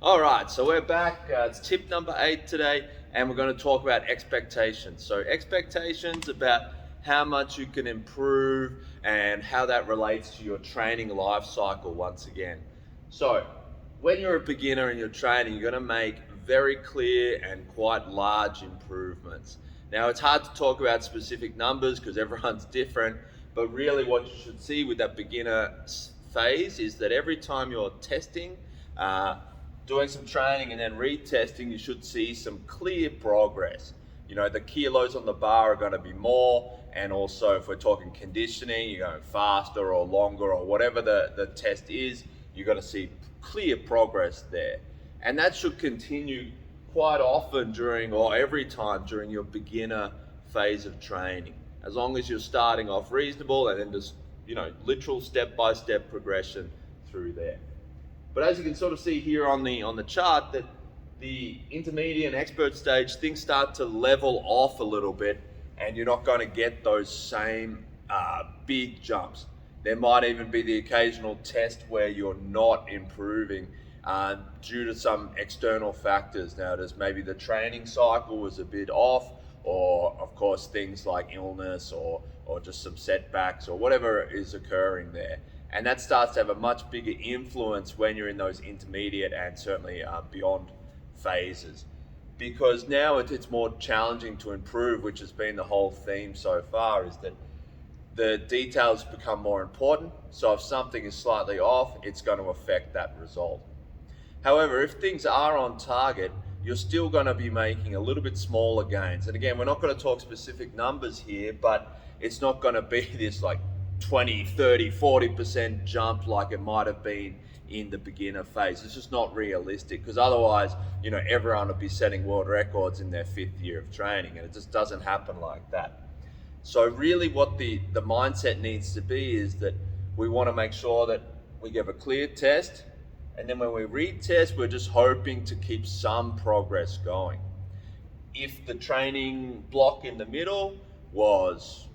All right, so we're back. It's tip number 8 today, and we're going to talk about expectations. So, expectations about how much you can improve and how that relates to your training life cycle once again. So, when you're a beginner in your training, you're going to make very clear and quite large improvements. Now, it's hard to talk about specific numbers because everyone's different, but really, what you should see with that beginner phase is that every time you're testing, doing some training and then retesting, you should see some clear progress. You know, the kilos on the bar are going to be more, and also if we're talking conditioning, you're going faster or longer or whatever the test is, you're going to see clear progress there. And that should continue quite often during or every time during your beginner phase of training, as long as you're starting off reasonable and then just, literal step-by-step progression through there. But as you can sort of see here on the chart, that the intermediate and expert stage, things start to level off a little bit, and you're not going to get those same big jumps. There might even be the occasional test where you're not improving due to some external factors. Now, there's maybe the training cycle was a bit off, or of course things like illness or just some setbacks or whatever is occurring there. And that starts to have a much bigger influence when you're in those intermediate and certainly beyond phases. Because now it's more challenging to improve, which has been the whole theme so far, is that the details become more important. So if something is slightly off, it's going to affect that result. However, if things are on target, you're still going to be making a little bit smaller gains. And again, we're not going to talk specific numbers here, but it's not going to be this like 20, 30, 40% jump like it might have been in the beginner phase. It's just not realistic, because otherwise, everyone would be setting world records in their 5th year of training, and it just doesn't happen like that. So really what the mindset needs to be is that we want to make sure that we give a clear test, and then when we retest, we're just hoping to keep some progress going. If the training block in the middle was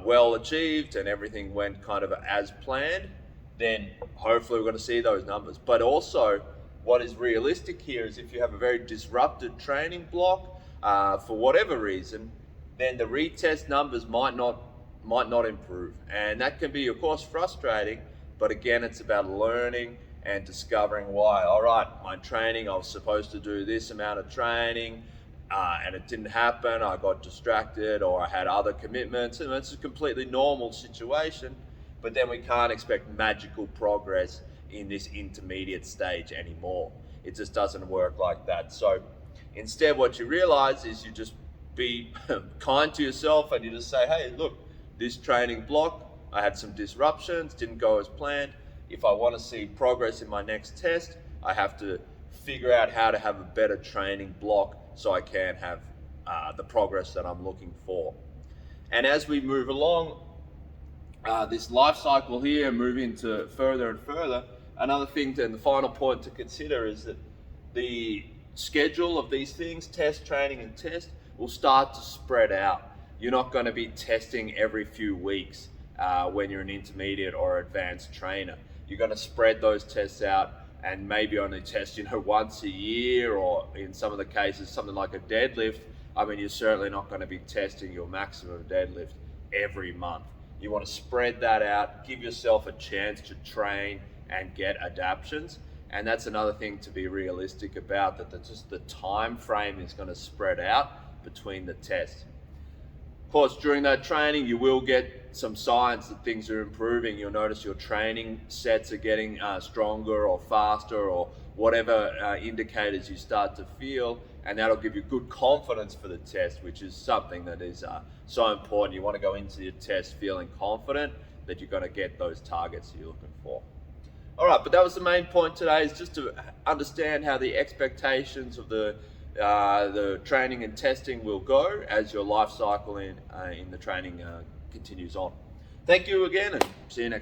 well achieved and everything went kind of as planned, then hopefully we're going to see those numbers. But also, what is realistic here is if you have a very disrupted training block for whatever reason, then the retest numbers might not improve, and that can be, of course, frustrating. But again, it's about learning and discovering why. All right, my training, I was supposed to do this amount of training, and it didn't happen. I got distracted, or I had other commitments, and it's a completely normal situation. But then we can't expect magical progress in this intermediate stage anymore. It just doesn't work like that. So instead, what you realize is you just be kind to yourself, and you just say, hey, look, this training block, I had some disruptions, didn't go as planned. If I want to see progress in my next test, I have to figure out how to have a better training block so I can have the progress that I'm looking for. And as we move along this life cycle here, move into further and further, another thing and the final point to consider is that the schedule of these things, test, training, and test, will start to spread out. You're not going to be testing every few weeks when you're an intermediate or advanced trainer. You're going to spread those tests out and maybe only test, once a year, or in some of the cases, something like a deadlift. I mean, you're certainly not going to be testing your maximum deadlift every month. You want to spread that out, give yourself a chance to train and get adaptions. And that's another thing to be realistic about, that just the time frame is going to spread out between the tests. Of course, during that training, you will get some signs that things are improving. You'll notice your training sets are getting stronger or faster, or whatever indicators you start to feel, and that'll give you good confidence for the test, which is something that is so important. You want to go into your test feeling confident that you're going to get those targets that you're looking for. All right, but that was the main point today, is just to understand how the expectations of the training and testing will go as your life cycle in the training continues on. Thank you again, and see you next time.